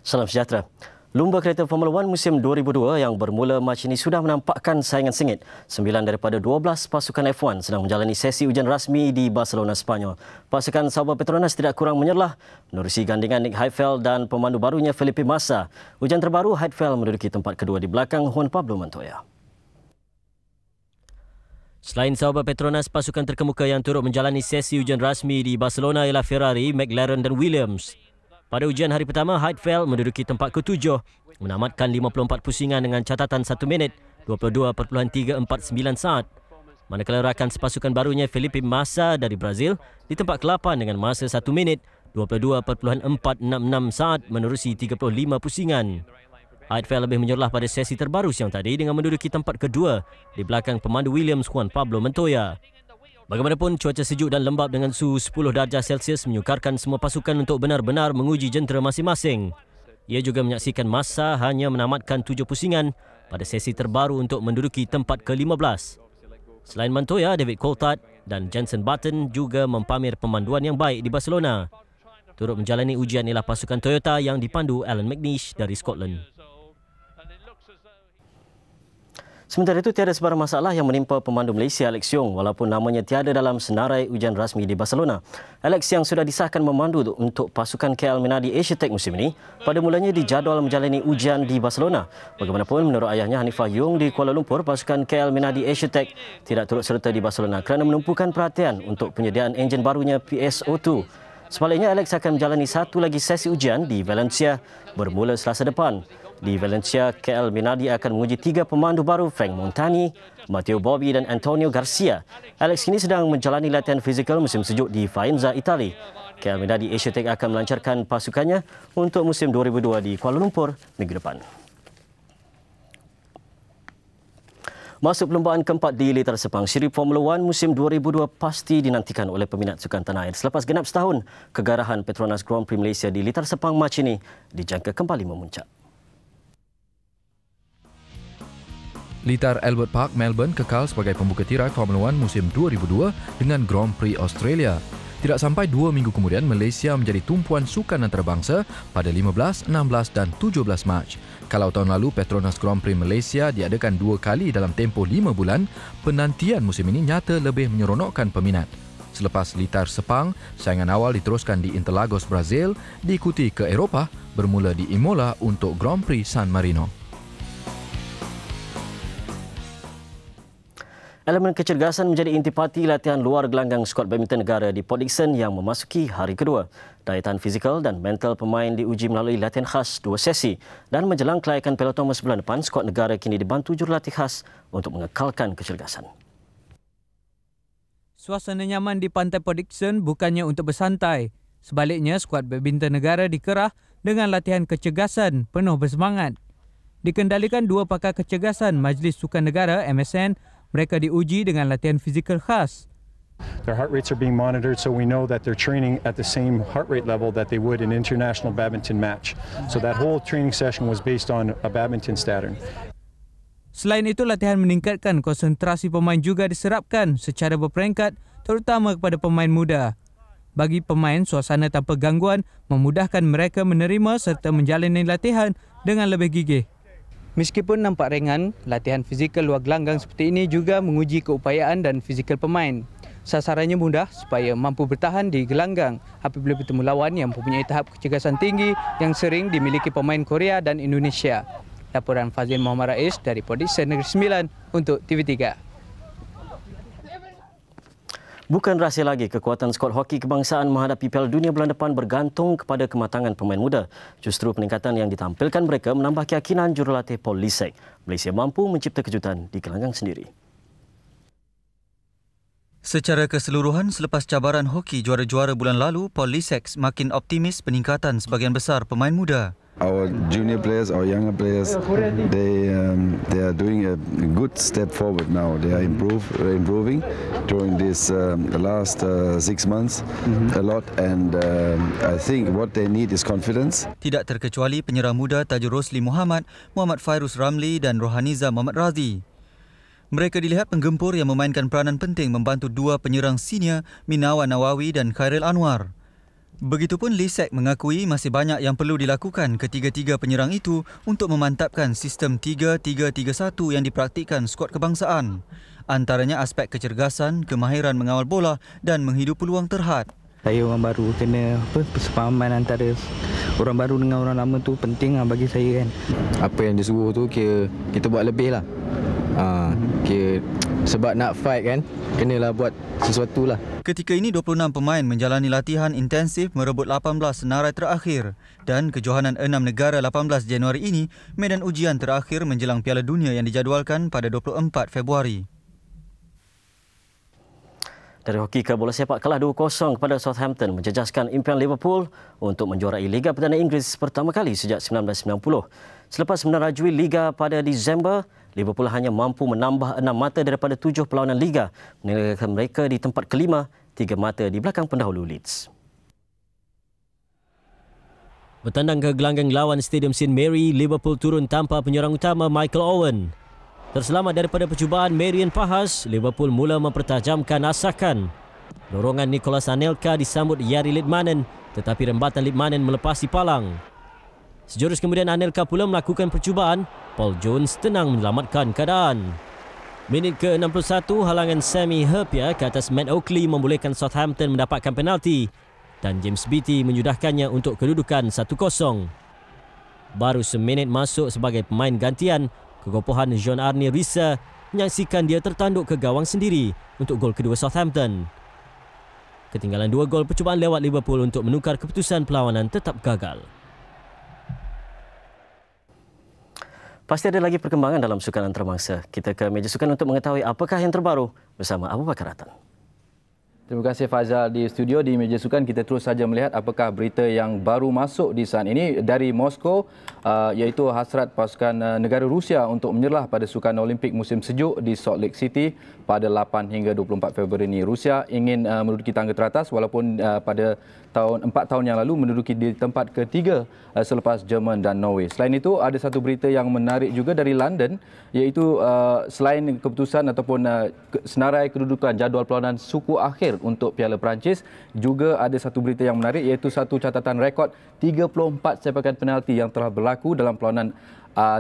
Salam sejahtera. Lumba kereta Formula 1 musim 2002 yang bermula Mac ini sudah menampakkan saingan sengit. 9 daripada 12 pasukan F1 sedang menjalani sesi ujian rasmi di Barcelona, Spanyol. Pasukan Sauber Petronas tidak kurang menyerlah menerusi gandingan Nick Heidfeld dan pemandu barunya Felipe Massa. Ujian terbaru, Heidfeld menduduki tempat kedua di belakang Juan Pablo Montoya. Selain Sauber Petronas, pasukan terkemuka yang turut menjalani sesi ujian rasmi di Barcelona ialah Ferrari, McLaren dan Williams. Pada ujian hari pertama, Heidfeld menduduki tempat ke-7, menamatkan 54 pusingan dengan catatan 1 minit 22.349 saat. Manakala rakan sepasukan barunya Felipe Massa dari Brazil di tempat ke-8 dengan masa 1 minit 22.466 saat menerusi 35 pusingan. Heidfeld lebih menyerlah pada sesi terbaru siang tadi dengan menduduki tempat kedua di belakang pemandu Williams Juan Pablo Montoya. Bagaimanapun, cuaca sejuk dan lembap dengan suhu 10 darjah Celsius menyukarkan semua pasukan untuk benar-benar menguji jentera masing-masing. Ia juga menyaksikan masa hanya menamatkan 7 pusingan pada sesi terbaru untuk menduduki tempat ke-15. Selain Montoya, David Coulthard dan Jenson Button juga mempamer pemanduan yang baik di Barcelona. Turut menjalani ujian ialah pasukan Toyota yang dipandu Alan McNeish dari Scotland. Sementara itu, tiada sebarang masalah yang menimpa pemandu Malaysia Alex Yong walaupun namanya tiada dalam senarai ujian rasmi di Barcelona. Alex yang sudah disahkan memandu untuk pasukan KL Minardi Asia Tech musim ini, pada mulanya dijadual menjalani ujian di Barcelona. Bagaimanapun, menurut ayahnya Hanifah Yong di Kuala Lumpur, pasukan KL Minardi Asia Tech tidak turut serta di Barcelona kerana menumpukan perhatian untuk penyediaan enjin barunya PSO2. Sebaliknya, Alex akan menjalani satu lagi sesi ujian di Valencia bermula Selasa depan. Di Valencia, KL Minardi akan menguji 3 pemandu baru, Frank Montani, Matteo Bobby dan Antonio Garcia. Alex kini sedang menjalani latihan fizikal musim sejuk di Faenza, Itali. KL Minardi Asia Tech akan melancarkan pasukannya untuk musim 2002 di Kuala Lumpur minggu depan. Masuk perlombaan keempat di Litar Sepang, siri Formula 1 musim 2002 pasti dinantikan oleh peminat sukan tanah air. Selepas genap setahun, kegarahan Petronas Grand Prix Malaysia di Litar Sepang Mac ini dijangka kembali memuncak. Litar Albert Park, Melbourne kekal sebagai pembuka tirai Formula 1 musim 2002 dengan Grand Prix Australia. Tidak sampai 2 minggu kemudian, Malaysia menjadi tumpuan sukan antarabangsa pada 15, 16 dan 17 Mac. Kalau tahun lalu Petronas Grand Prix Malaysia diadakan 2 kali dalam tempoh 5 bulan, penantian musim ini nyata lebih menyeronokkan peminat. Selepas Litar Sepang, saingan awal diteruskan di Interlagos, Brazil, diikuti ke Eropah bermula di Imola untuk Grand Prix San Marino. Elemen kecergasan menjadi intipati latihan luar gelanggang skuad badminton negara di Port Dickson yang memasuki hari kedua. Daya tahan fizikal dan mental pemain diuji melalui latihan khas 2 sesi dan menjelang kelayakan peloton sebulan depan, skuad negara kini dibantu jurulatih khas untuk mengekalkan kecergasan. Suasana nyaman di pantai Port Dickson bukannya untuk bersantai. Sebaliknya, skuad badminton negara dikerah dengan latihan kecergasan penuh bersemangat. Dikendalikan 2 pakar kecergasan Majlis Sukan Negara MSN, mereka diuji dengan latihan fizikal khas. Their heart rates are being monitored, so we know that they're training at the same heart rate level that they would in an international badminton match. So that whole training session was based on a badminton statin. Selain itu, latihan meningkatkan konsentrasi pemain juga diserapkan secara berperingkat, terutama kepada pemain muda. Bagi pemain, suasana tanpa gangguan memudahkan mereka menerima serta menjalani latihan dengan lebih gigih. Meskipun nampak ringan, latihan fizikal luar gelanggang seperti ini juga menguji keupayaan dan fizikal pemain. Sasarannya mudah supaya mampu bertahan di gelanggang apabila bertemu lawan yang mempunyai tahap kecergasan tinggi yang sering dimiliki pemain Korea dan Indonesia. Laporan Fazil Muhammad Rais dari Port Dickson Negeri Sembilan untuk TV3. Bukan rahsia lagi, kekuatan skuad hoki kebangsaan menghadapi Piala Dunia bulan depan bergantung kepada kematangan pemain muda. Justru peningkatan yang ditampilkan mereka menambah keyakinan jurulatih Paul Lisek. Malaysia mampu mencipta kejutan di gelanggang sendiri. Secara keseluruhan, selepas cabaran hoki juara-juara bulan lalu, Paul Lisek makin optimis peningkatan sebahagian besar pemain muda. Our junior players, our younger players, they are doing a good step forward now. They are improving during this the last 6 months a lot, and I think what they need is confidence. Tidak terkecuali penyerang muda Tajul Rosli Muhammad, Muhammad Fairuz Ramli dan Rohaniza Muhammad Razi. Mereka dilihat penggempur yang memainkan peranan penting membantu 2 penyerang senior Minawa Nawawi dan Khairil Anwar. Begitupun Lisek mengakui masih banyak yang perlu dilakukan ketiga-tiga penyerang itu untuk memantapkan sistem 3-3-3-1 yang dipraktikkan skuad kebangsaan. Antaranya aspek kecergasan, kemahiran mengawal bola dan menghidup peluang terhad. Saya orang baru, kena persefahaman antara orang baru dengan orang lama tu penting bagi saya kan. Apa yang disuruh tu kita buat lebih lah. Sebab nak fight kan, kenalah buat sesuatu lah. Ketika ini 26 pemain menjalani latihan intensif merebut 18 senarai terakhir dan kejohanan 6 negara 18 Januari ini medan ujian terakhir menjelang Piala Dunia yang dijadualkan pada 24 Februari. Dari hoki ke bola sepak, kalah 2-0 kepada Southampton menjejaskan impian Liverpool untuk menjuarai Liga Perdana Inggeris pertama kali sejak 1990. Selepas menerajui Liga pada Disember, Liverpool hanya mampu menambah 6 mata daripada 7 perlawanan Liga, meninggalkan mereka di tempat kelima, 3 mata di belakang pendahulu Leeds. Bertandang ke gelanggang lawan Stadium St Mary, Liverpool turun tanpa penyerang utama Michael Owen. Terselamat daripada percubaan Marian Pahas, Liverpool mula mempertajamkan asakan. Lorongan Nicolas Anelka disambut Jari Litmanen, tetapi rembatan Litmanen melepasi palang. Sejurus kemudian Anelka pula melakukan percubaan, Paul Jones tenang menyelamatkan keadaan. Minit ke-61, halangan Sammy Hyypiä ke atas Matt Oakley membolehkan Southampton mendapatkan penalti dan James Beattie menyudahkannya untuk kedudukan 1-0. Baru seminit masuk sebagai pemain gantian, kekopohan Jean-Arne Risa menyaksikan dia tertanduk ke gawang sendiri untuk gol kedua Southampton. Ketinggalan 2 gol percubaan lewat Liverpool untuk menukar keputusan perlawanan tetap gagal. Pasti ada lagi perkembangan dalam sukan antarabangsa. Kita ke meja sukan untuk mengetahui apakah yang terbaru bersama Abu Bakar Ratan. Terima kasih Faizal di studio. Di meja sukan kita terus saja melihat apakah berita yang baru masuk di saat ini dari Moskow, iaitu hasrat pasukan negara Rusia untuk menyerlah pada Sukan Olimpik musim sejuk di Salt Lake City pada 8 hingga 24 Februari ini. Rusia ingin menduduki tangga teratas walaupun pada 4 tahun yang lalu menduduki di tempat ketiga selepas Jerman dan Norway. Selain itu, ada satu berita yang menarik juga dari London, iaitu selain keputusan ataupun senarai kedudukan jadual perlawanan suku akhir untuk Piala Perancis, juga ada satu berita yang menarik, iaitu satu catatan rekod 34 sepakan penalti yang telah berlaku dalam perlawanan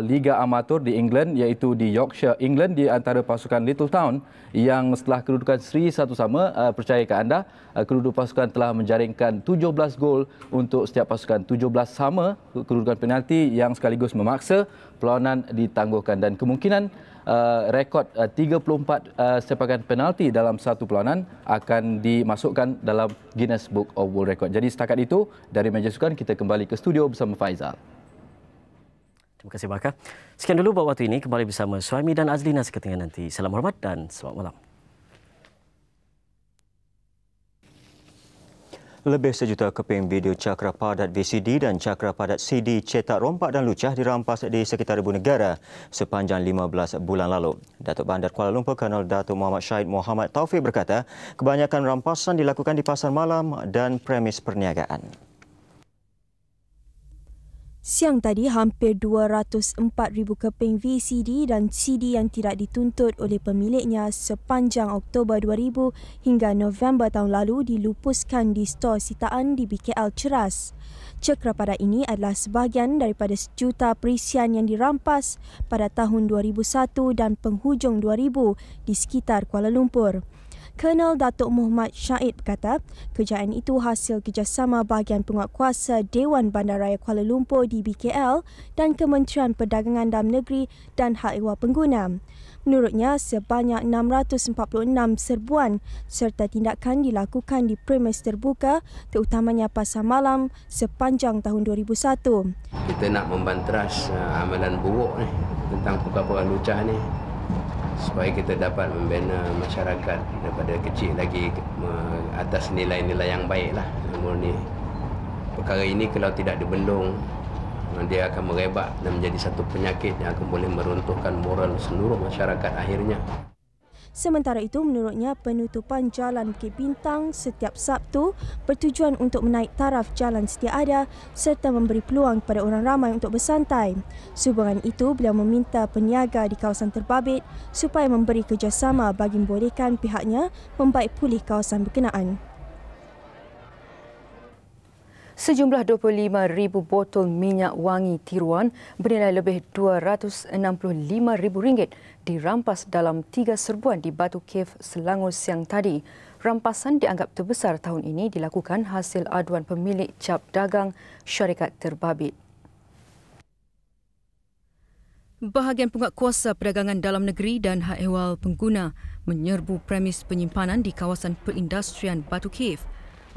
Liga Amatur di England, iaitu di Yorkshire, England, di antara pasukan Little Town yang setelah kedudukan seri 1-1, percaya ke anda, kedua pasukan telah menjaringkan 17 gol untuk setiap pasukan. 17 sama kedudukan penalti yang sekaligus memaksa perlawanan ditangguhkan dan kemungkinan rekod 34 sepakan penalti dalam satu perlawanan akan dimasukkan dalam Guinness Book of World Record. Jadi setakat itu dari meja sukan kita kembali ke studio bersama Faizal. Terima kasih Bakar. Sekian dulu buat waktu ini, kembali bersama Suhaimi dan Azlina seketika nanti. Salam hormat dan selamat malam. Lebih sejuta keping video cakra padat VCD dan cakra padat CD cetak rompak dan lucah dirampas di sekitar ibu negara sepanjang 15 bulan lalu. Datuk Bandar Kuala Lumpur Kolonel Datuk Muhammad Syahid Muhammad Taufik berkata, kebanyakan rampasan dilakukan di pasar malam dan premis perniagaan. Siang tadi, hampir 204,000 keping VCD dan CD yang tidak dituntut oleh pemiliknya sepanjang Oktober 2000 hingga November tahun lalu dilupuskan di stor sitaan di BKL Ceras. Cakra padat ini adalah sebahagian daripada sejuta perisian yang dirampas pada tahun 2001 dan penghujung 2000 di sekitar Kuala Lumpur. Kolonel Datuk Muhammad Syahid berkata, kejayaan itu hasil kerjasama bahagian penguatkuasa Dewan Bandaraya Kuala Lumpur di BKL dan Kementerian Perdagangan Dalam Negeri dan Hak Ehwal Pengguna. Menurutnya, sebanyak 646 serbuan serta tindakan dilakukan di premis terbuka, terutamanya pasar malam sepanjang tahun 2001. Kita nak membanteras amalan buruk ni tentang perkara lucah ni, supaya kita dapat membina masyarakat daripada kecil lagi atas nilai-nilai yang baiklah. Murni perkara ini kalau tidak dibendung, dia akan merebak dan menjadi satu penyakit yang akan boleh meruntuhkan moral seluruh masyarakat akhirnya. Sementara itu, menurutnya penutupan Jalan Bukit Bintang setiap Sabtu bertujuan untuk menaik taraf jalan sedia ada serta memberi peluang kepada orang ramai untuk bersantai. Sehubungan itu, beliau meminta peniaga di kawasan terbabit supaya memberi kerjasama bagi membolehkan pihaknya membaik pulih kawasan berkenaan. Sejumlah 25,000 botol minyak wangi tiruan bernilai lebih RM265,000 dirampas dalam 3 serbuan di Batu Cave, Selangor siang tadi. Rampasan dianggap terbesar tahun ini dilakukan hasil aduan pemilik cap dagang syarikat terbabit. Bahagian Penguatkuasa Perdagangan Dalam Negeri dan Hak Ehwal Pengguna menyerbu premis penyimpanan di kawasan perindustrian Batu Cave.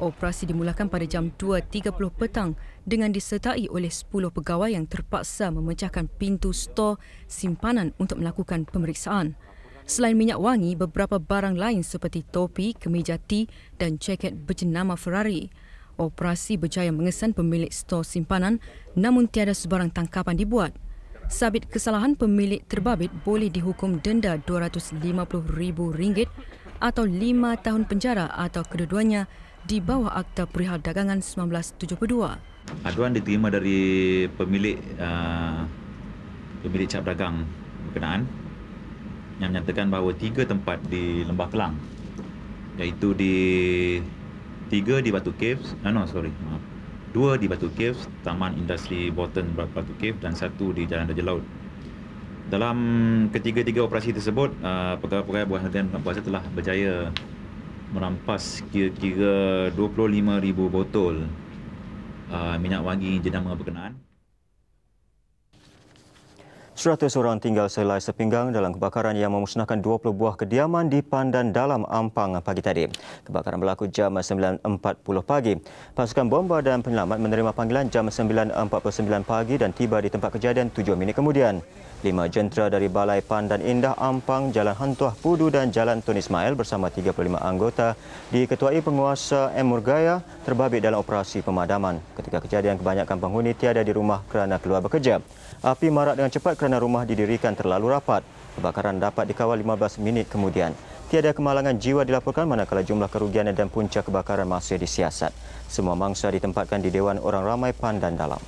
Operasi dimulakan pada jam 2.30 petang dengan disertai oleh 10 pegawai yang terpaksa memecahkan pintu stor simpanan untuk melakukan pemeriksaan. Selain minyak wangi, beberapa barang lain seperti topi, kemeja T dan jaket berjenama Ferrari. Operasi berjaya mengesan pemilik stor simpanan namun tiada sebarang tangkapan dibuat. Sabit kesalahan, pemilik terbabit boleh dihukum denda RM250,000 atau 5 tahun penjara atau kedua-duanya di bawah Akta Perihal Dagangan 1972. Aduan diterima dari pemilik cap dagang berkenaan yang menyatakan bahawa 3 tempat di Lembah Kelang, iaitu di 3 di Batu Caves, 2 di Batu Caves, Taman Industri Botan Batu Caves dan 1 di Jalan Raja Laut. Dalam ketiga-tiga operasi tersebut, pegawai-pegawai buah harian puasa telah berjaya merampas kira-kira 25,000 botol minyak wangi jenama berkenaan. 100 orang tinggal selai sepinggang dalam kebakaran yang memusnahkan 20 buah kediaman di Pandan Dalam, Ampang pagi tadi. Kebakaran berlaku jam 9.40 pagi. Pasukan bomba dan penyelamat menerima panggilan jam 9.49 pagi dan tiba di tempat kejadian 7 minit kemudian. 5 jentera dari Balai Pandan Indah, Ampang, Jalan Hantuah Pudu dan Jalan Tun Ismail bersama 35 anggota diketuai penguasa M. Murgaya terbabit dalam operasi pemadaman. Ketika kejadian, kebanyakan penghuni tiada di rumah kerana keluar bekerja. Api marak dengan cepat kerana rumah didirikan terlalu rapat. Kebakaran dapat dikawal 15 minit kemudian. Tiada kemalangan jiwa dilaporkan manakala jumlah kerugian dan punca kebakaran masih disiasat. Semua mangsa ditempatkan di Dewan Orang Ramai Pandan Dalam.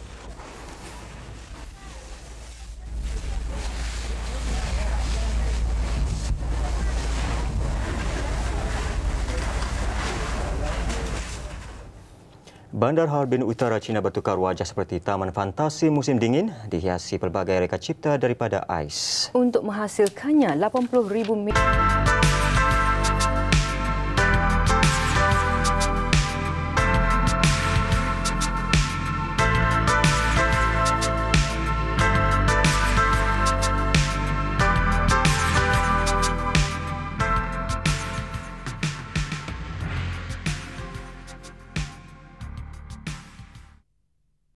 Bandar Harbin Utara China bertukar wajah seperti taman fantasi musim dingin, dihiasi pelbagai reka cipta daripada ais. Untuk menghasilkannya, 80,000